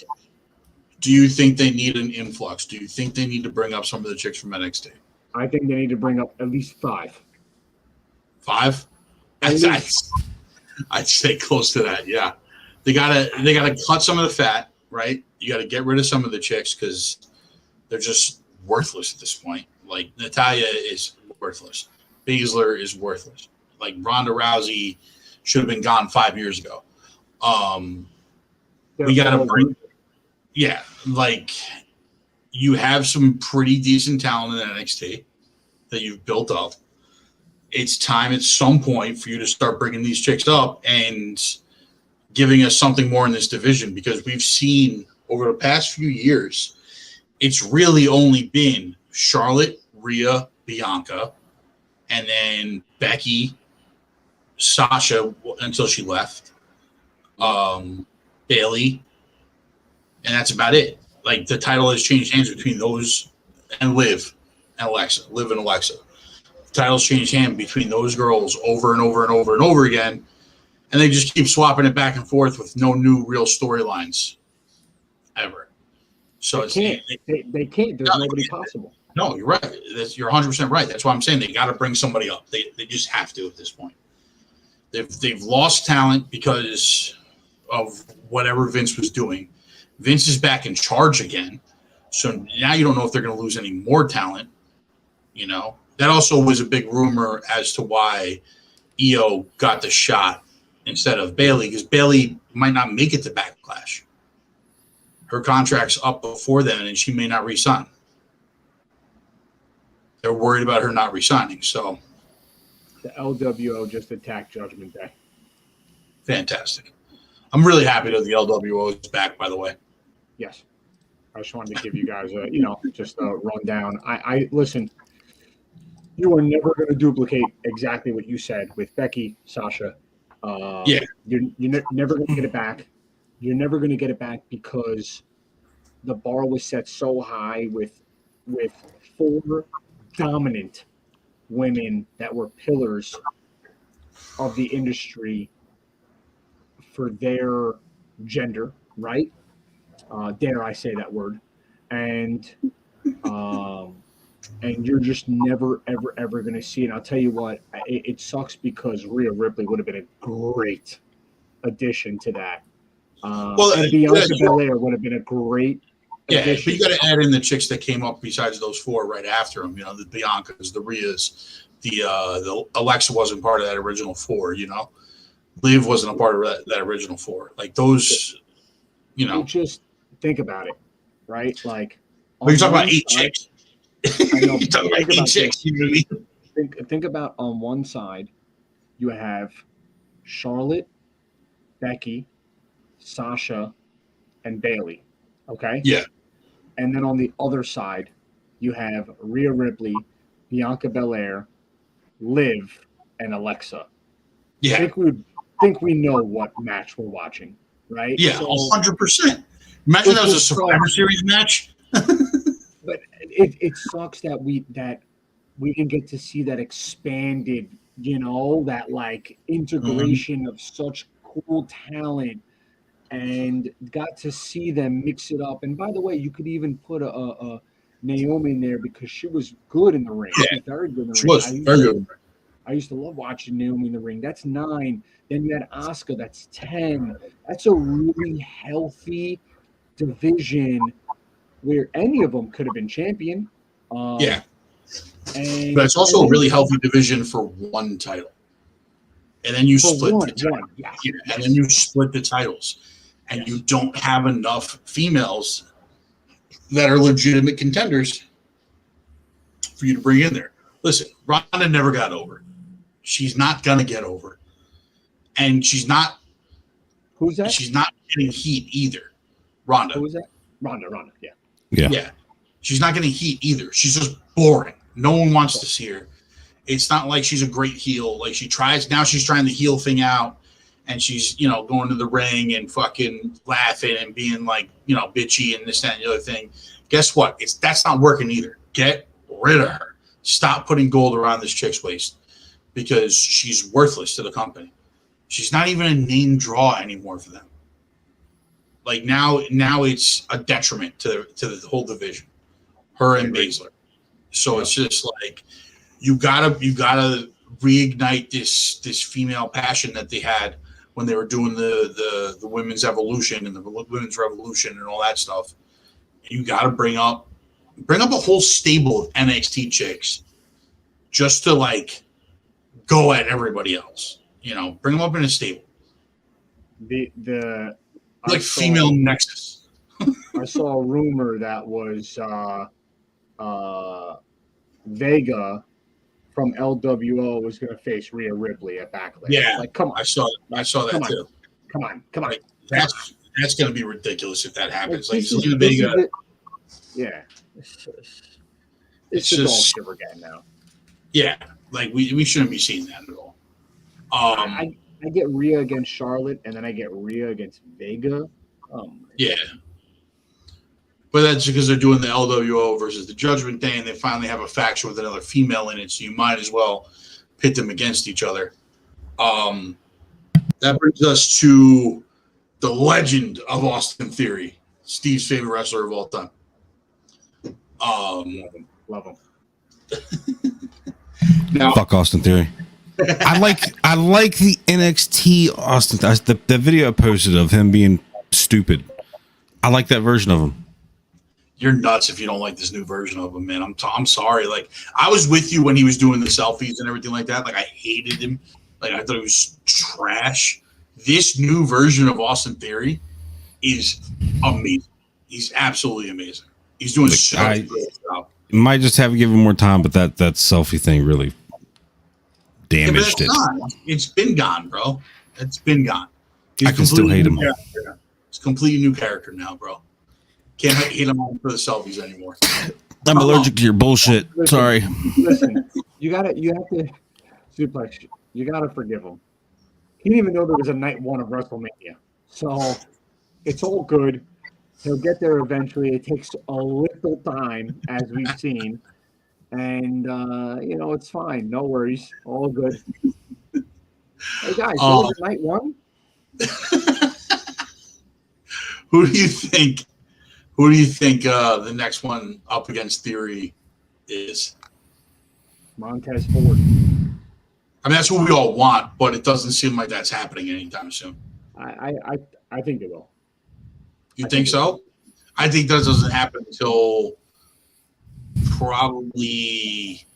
Do you think they need an influx? Do you think they need to bring up some of the chicks from NXT? I think they need to bring up at least 5. 5? I'd say close to that. Yeah, they gotta cut some of the fat, right? You got to get rid of some of the chicks because they're just worthless at this point. Like Natalya is worthless, Baszler is worthless. Like Ronda Rousey should have been gone 5 years ago. We got to bring, like you have some pretty decent talent in NXT that you've built up. It's time at some point for you to start bringing these chicks up and giving us something more in this division, because we've seen over the past few years, it's really only been Charlotte, Rhea, Bianca, and then Becky, Sasha until she left, Bailey, and that's about it. Like the title has changed hands between those and Liv and Alexa. Titles change hands between those girls over and over and over and over again, and they just keep swapping it back and forth with no new real storylines ever. So they can't. There's nobody possible. No, you're right. You're 100% right. That's why I'm saying they got to bring somebody up. They just have to at this point. They've lost talent because of whatever Vince was doing. Vince is back in charge again, so now you don't know if they're going to lose any more talent. That also was a big rumor as to why Io got the shot instead of Bayley, because Bayley might not make it to Backlash. Her contract's up before then, and she may not resign. They're worried about her not resigning. So The LWO just attacked Judgment Day. fantastic. I'm really happy that the LWO is back, by the way. Yes. I just wanted to give you guys a, just a rundown. I listen, you are never going to duplicate exactly what you said with Becky, Sasha. Yeah. You're never going to get it back. You're never going to get it back because the bar was set so high with 4 dominant women that were pillars of the industry for their gender, right? Dare I say that word? And you're just never, ever going to see it. And I'll tell you what, it sucks because Rhea Ripley would have been a great addition to that. And Bianca Belair would have been a great addition. But you got to add in the chicks that came up besides those 4 right after them. The Biancas, the Rheas, the Alexa wasn't part of that original 4. Liv wasn't a part of that original 4. Like those, Just think about it, right? Like, you're talking about 8 chicks. I know, You're talking about 8 chicks. You know what I mean? Think about on one side, you have Charlotte, Becky, Sasha, and Bayley. Okay? Yeah. And then on the other side, you have Rhea Ripley, Bianca Belair, Liv, and Alexa. Yeah. I think we know what match we're watching, right? Yeah, So, 100%. Imagine that was a Survivor Series match. But it sucks that we didn't get to see that expanded, that like integration of such cool talent, and got to see them mix it up. And by the way, you could even put a Naomi in there because she was good in the ring. Yeah. She was very good in the ring. She was very good. I used to love watching Naomi in the ring. That's 9. Then you had Asuka. That's 10. That's a really healthy division where any of them could have been champion. But it's also a really healthy division for one title. And then you split the title. And then you split the titles. And you don't have enough females that are legitimate contenders for you to bring in there. Listen, Ronda never got over. She's not going to get over. And she's not. Who's that? She's not getting heat either. Ronda. Who is that? Ronda, yeah. Yeah. She's not getting heat either. She's just boring. No one wants to see her. It's not like she's a great heel. Like she's trying the heel thing out, and she's, going to the ring and fucking laughing and being like, bitchy and this, that, and the other thing. Guess what? That's not working either. Get rid of her. Stop putting gold around this chick's waist because she's worthless to the company. She's not even a name draw anymore for them. Like now it's a detriment to the whole division, her and Baszler. So it's just like you gotta reignite this female passion that they had when they were doing the women's evolution and the women's revolution and all that stuff. You gotta bring up a whole stable of NXT chicks just to like go at everybody else. Bring them up in a stable. Like female nexus. I saw a rumor that was Vega from LWO was going to face Rhea Ripley at Backlash. Yeah, like come on. I saw that too. Come on. Like, that's going to be ridiculous if that happens. Like Zelina Vega. Yeah, it's the dog shit we're getting now. Yeah, like we shouldn't be seeing that at all. I get Rhea against Charlotte, and then I get Rhea against Vega. Yeah. But that's because they're doing the LWO versus the Judgment Day, and they finally have a faction with another female in it, so you might as well pit them against each other. That brings us to the legend of Austin Theory, Steve's favorite wrestler of all time. Love him. Now, fuck Austin Theory. I like the NXT Austin. The video I posted of him being stupid. I like that version of him. You're nuts if you don't like this new version of him, man. I'm sorry. Like I was with you when he was doing the selfies and everything like that. Like I hated him. Like, I thought it was trash. This new version of Austin Theory is amazing. He's absolutely amazing. He's doing such a great job. Might just have to give him more time, but that selfie thing really damaged it. Gone. It's been gone, bro. It's been gone. I can still hate him. It's a completely new character now, bro. Can't hate him for the selfies anymore. I'm allergic to your bullshit. Sorry. Listen, you have to Suplex. You gotta forgive him. He didn't even know there was a night one of WrestleMania. So it's all good. He'll get there eventually. It takes a little time, as we've seen. And, it's fine. No worries. All good. Hey, guys, there was a night one? Who do you think the next one up against Theory is? Montez Ford. I mean, that's what we all want, but it doesn't seem like that's happening anytime soon. I think it will. You think so? I think that doesn't happen until probably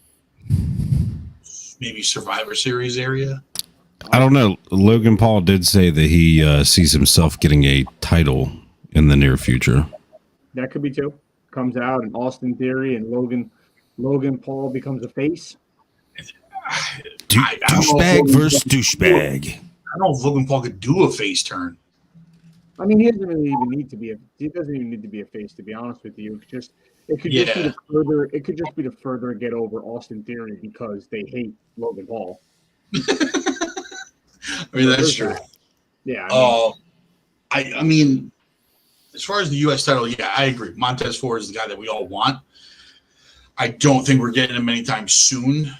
maybe Survivor Series area. I don't know. Logan Paul did say that he sees himself getting a title in the near future. That could be too. Comes out in Austin Theory and Logan Paul becomes a face. Douchebag versus douchebag. I don't know if Logan Paul could do a face turn. I mean, he doesn't even need to be a face, to be honest with you. It could just be to further get over Austin Theory because they hate Logan Paul. I mean, that's true. Yeah. I mean, as far as the U.S. title, yeah, I agree. Montez Ford is the guy that we all want. I don't think we're getting him anytime soon.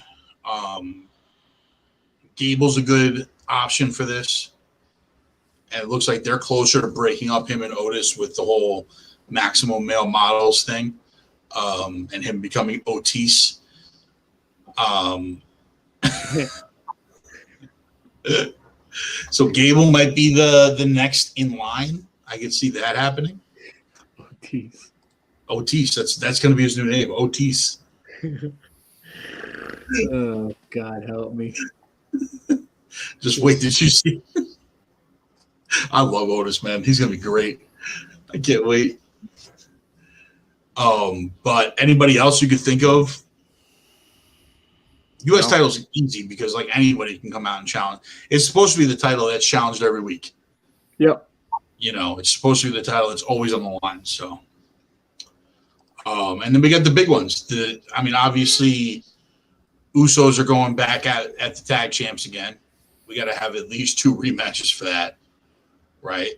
Gable's a good option for this. And it looks like they're closer to breaking up him and Otis with the whole Maximum Male Models thing, and him becoming Otis. So Gable might be the next in line. I could see that happening. Otis. That's going to be his new name, Otis. Oh, God help me. Just wait. Did you see? I love Otis, man. He's going to be great. I can't wait. But anybody else you could think of? U.S. title's easy because like anybody can come out and challenge. It's supposed to be the title that's challenged every week. Yep. It's supposed to be the title that's always on the line. So, and then we got the big ones. Obviously, Usos are going back at the tag champs again. We got to have at least 2 rematches for that, right?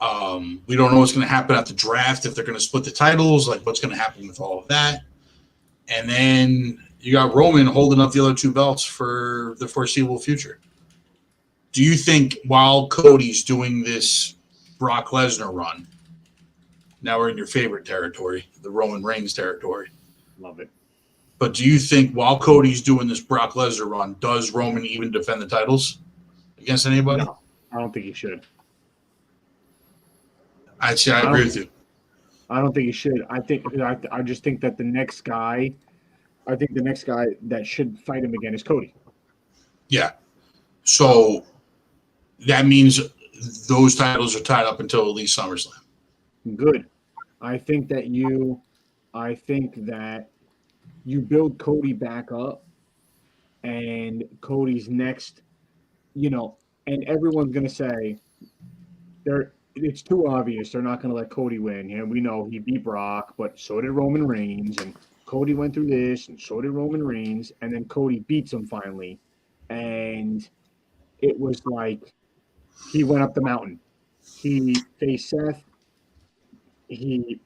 We don't know what's going to happen at the draft, if they're going to split the titles, like what's going to happen with all of that. And then you got Roman holding up the other 2 belts for the foreseeable future. Do you think while Cody's doing this Brock Lesnar run, now we're in your favorite territory, the Roman Reigns territory. Love it. But do you think while Cody's doing this Brock Lesnar run, does Roman even defend the titles against anybody? No, I don't think he should. I agree with you. I don't think he should. I just think that the next guy that should fight him again is Cody. Yeah. So that means those titles are tied up until at least SummerSlam. Good. I think that you build Cody back up, and Cody's next, and everyone's going to say it's too obvious. They're not going to let Cody win. We know he beat Brock, but so did Roman Reigns, and Cody went through this, and so did Roman Reigns, and then Cody beats him finally, and it was like he went up the mountain. He faced Seth. He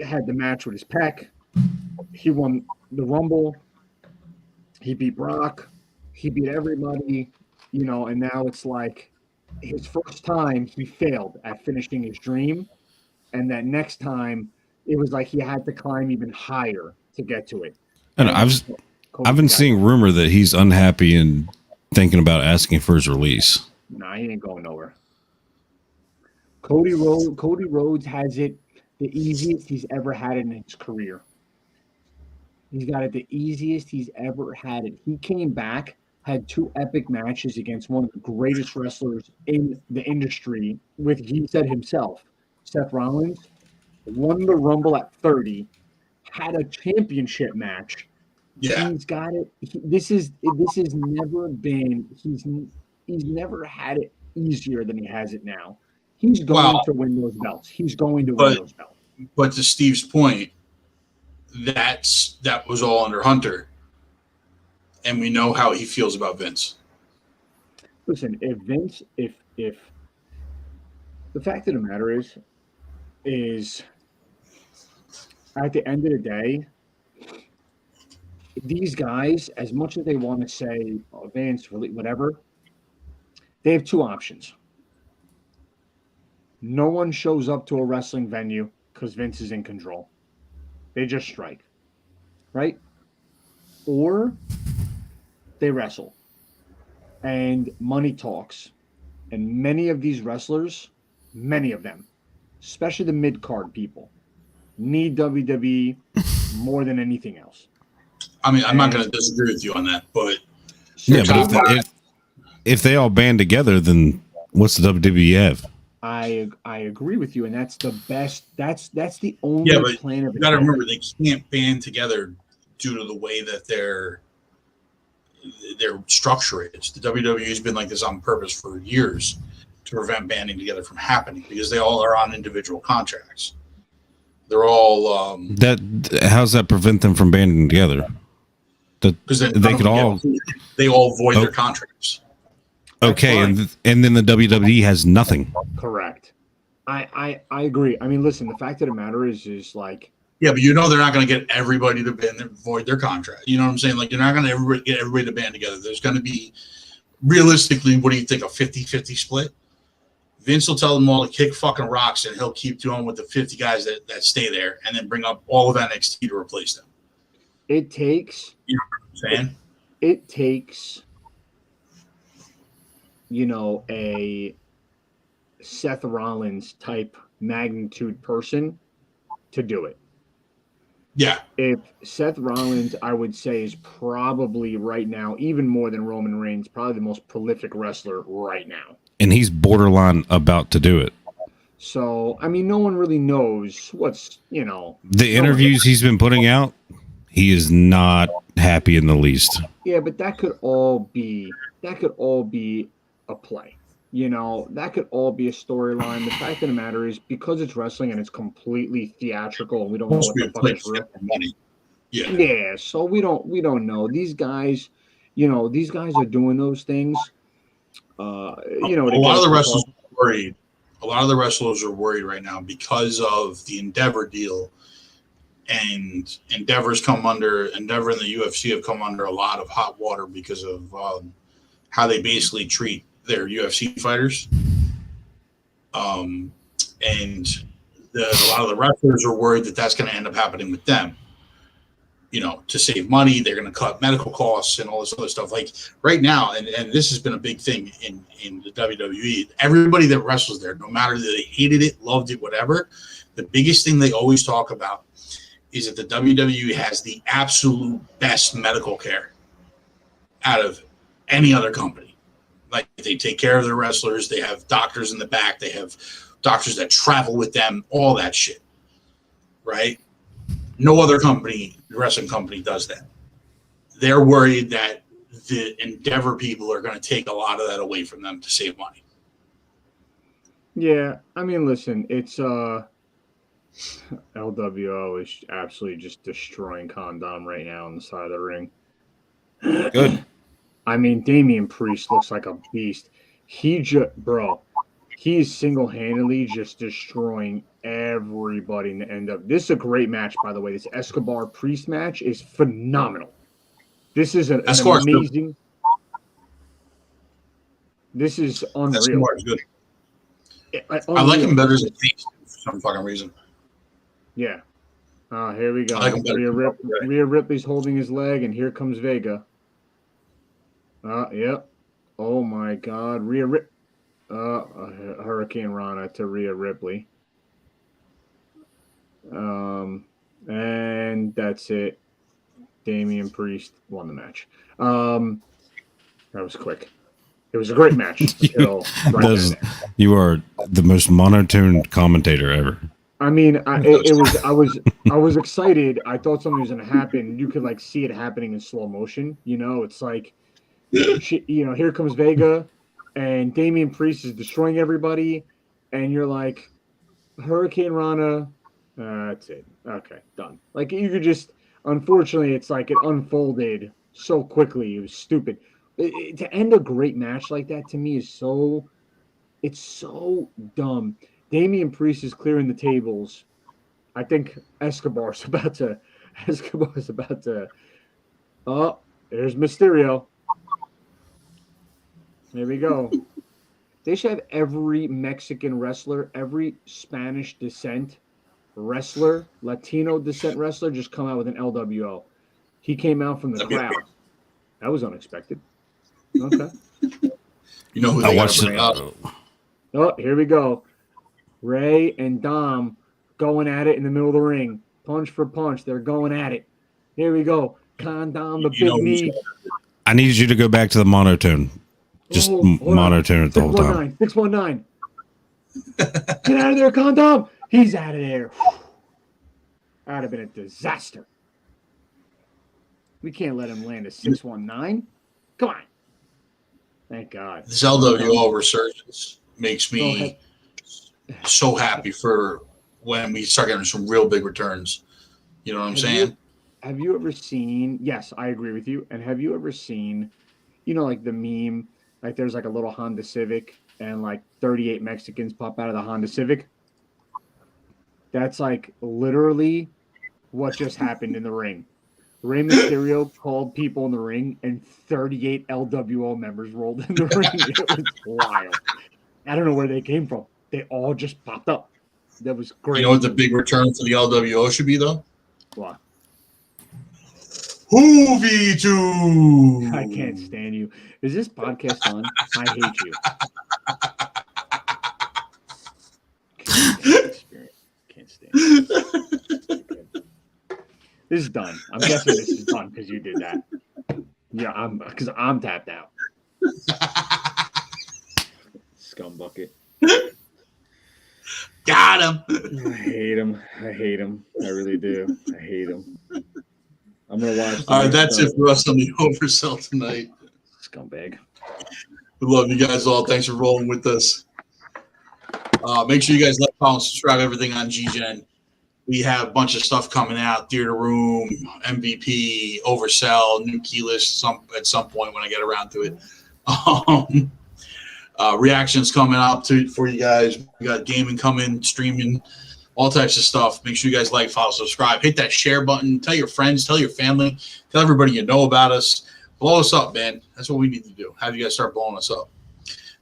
had the match with his pec. He won the Rumble. He beat Brock. He beat everybody, and now it's like his first time he failed at finishing his dream. And that next time it was like he had to climb even higher to get to it. And I've been seeing rumor that he's unhappy and thinking about asking for his release. Nah, he ain't going nowhere. Cody Rhodes has it the easiest he's ever had it in his career. He's got it the easiest he's ever had it. He came back had two epic matches against one of the greatest wrestlers in the industry with, he said himself, Seth Rollins, won the Rumble at 30, had a championship match. Yeah. He's got it. This has never been, he's never had it easier than he has it now. He's going to win those belts. He's going to win those belts. But to Steve's point, that was all under Hunter. And we know how he feels about Vince. Listen, if Vince, if the fact of the matter is at the end of the day, these guys, as much as they want to say, oh, Vince, whatever, they have two options. No one shows up to a wrestling venue because Vince is in control. They just strike, right? Or they wrestle. And money talks. And many of these wrestlers, many of them, especially the mid-card people, need WWE more than anything else. I mean, I'm not going to disagree with you on that, but if they all band together, then what's the WWE have? I agree with you, and that's the best. That's the only plan of you got to remember they can't band together due to the way that their structure is. The WWE has been like this on purpose for years to prevent banding together from happening because they all are on individual contracts. They're all how's that prevent them from banding together? Because they all void their contracts. Okay, and then the WWE has nothing. Correct. I agree. I mean, listen, the fact of the matter is like, yeah, but they're not going to get everybody to void their contract. You know what I'm saying? Like, you're not going to get everybody to band together. There's going to be, realistically, what do you think, a 50-50 split? Vince will tell them all to kick fucking rocks, and he'll keep doing with the 50 guys that stay there, and then bring up all of NXT to replace them. It takes. You know what I'm saying? It takes. A Seth Rollins type magnitude person to do it. Yeah. If Seth Rollins, I would say, is probably right now, even more than Roman Reigns, probably the most prolific wrestler right now. And he's borderline about to do it. So, I mean, no one really knows what's, The interviews he's been putting out, he is not happy in the least. Yeah, but that could all be a play. That could all be a storyline. The fact of the matter is, because it's wrestling and it's completely theatrical and we don't know what the fuck is real. Money. Yeah. Yeah, so we don't know. These guys, these guys are doing those things. A lot of the wrestlers are worried. A lot of the wrestlers are worried right now because of the Endeavor deal. And Endeavor and the UFC have come under a lot of hot water because of how they basically treat their UFC fighters. And a lot of the wrestlers are worried that that's going to end up happening with them. To save money, they're going to cut medical costs and all this other stuff. Like right now, and this has been a big thing in the WWE, everybody that wrestles there, no matter that they hated it, loved it, whatever, the biggest thing they always talk about is that the WWE has the absolute best medical care out of any other company. Like, they take care of their wrestlers. They have doctors in the back. They have doctors that travel with them, all that shit, right? No other wrestling company does that. They're worried that the Endeavor people are going to take a lot of that away from them to save money. Yeah, I mean, listen, it's LWO is absolutely just destroying Condom right now on the side of the ring. Good. I mean, Damian Priest looks like a beast. He's single-handedly just destroying everybody in the end of. This is a great match, by the way. This Escobar Priest match is phenomenal. This is an amazing. This is unreal. Escobar is good. I like him better as a face for some fucking reason. Yeah. Here we go. I like him better. Rhea Ripley's holding his leg, and here comes Vega. Yep. Oh my God, Hurricane Rana to Rhea Ripley. And that's it. Damian Priest won the match. That was quick. It was a great match. Until You are the most monotone commentator ever. I mean, I was excited. I thought something was going to happen. You could like see it happening in slow motion. You know, it's like, here comes Vega, and Damian Priest is destroying everybody, and you're like, Hurricane Rana. That's it. Okay, done. Like you could just. Unfortunately, it's like it unfolded so quickly. It was stupid. To end a great match like that to me is so. It's so dumb. Damian Priest is clearing the tables. I think Escobar's about to. Oh, there's Mysterio. There we go. They should have every Mexican wrestler, every Spanish descent wrestler, Latino descent wrestler, just come out with an LWO. He came out from the crowd. That was unexpected. Okay. You know who I they watched it. Oh, here we go. Ray and Dom going at it in the middle of the ring. Punch for punch. They're going at it. Here we go. Condom, the big knee. I needed you to go back to the monotone. Just monotone it the whole time. 619. Get out of there, Condom. He's out of there. That would have been a disaster. We can't let him land a 619. Come on. Thank God. This LWO resurgence makes me so happy for when we start getting some real big returns. You know what I'm saying? Have you ever seen, yes, I agree with you. And have you ever seen, like the meme, like there's like a little Honda Civic and like 38 Mexicans pop out of the Honda Civic? That's like literally what just happened in the ring. Rey Mysterio called people in the ring, and 38 LWO members rolled in the ring. It was wild. I don't know where they came from. They all just popped up. That was great. You know what the big return for the LWO should be, though? What? Hoovy 2. I can't stand you. Is this podcast on? I hate you. Can't stand you. This is done. I'm guessing this is done because you did that. Yeah, because I'm tapped out. Scumbucket. Got him. I hate him. I really do. I hate him. I'm gonna watch. All right, that's it for us on the Oversell tonight. Scumbag. We love you guys all. Thanks for rolling with us. Make sure you guys like, follow, and subscribe. Everything on GGen. We have a bunch of stuff coming out. Theater Room, MVP, Oversell, new key list at some point when I get around to it. Reactions coming up for you guys. We got gaming coming, streaming, all types of stuff. Make sure you guys like, follow, subscribe. Hit that share button. Tell your friends. Tell your family. Tell everybody you know about us. Blow us up, man. That's what we need to do. Have you guys start blowing us up.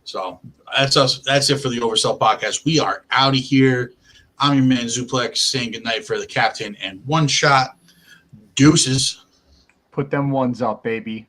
So that's us. That's it for the Oversell podcast. We are out of here. I'm your man Zuplex saying goodnight for the captain and one shot. Deuces. Put them ones up, baby.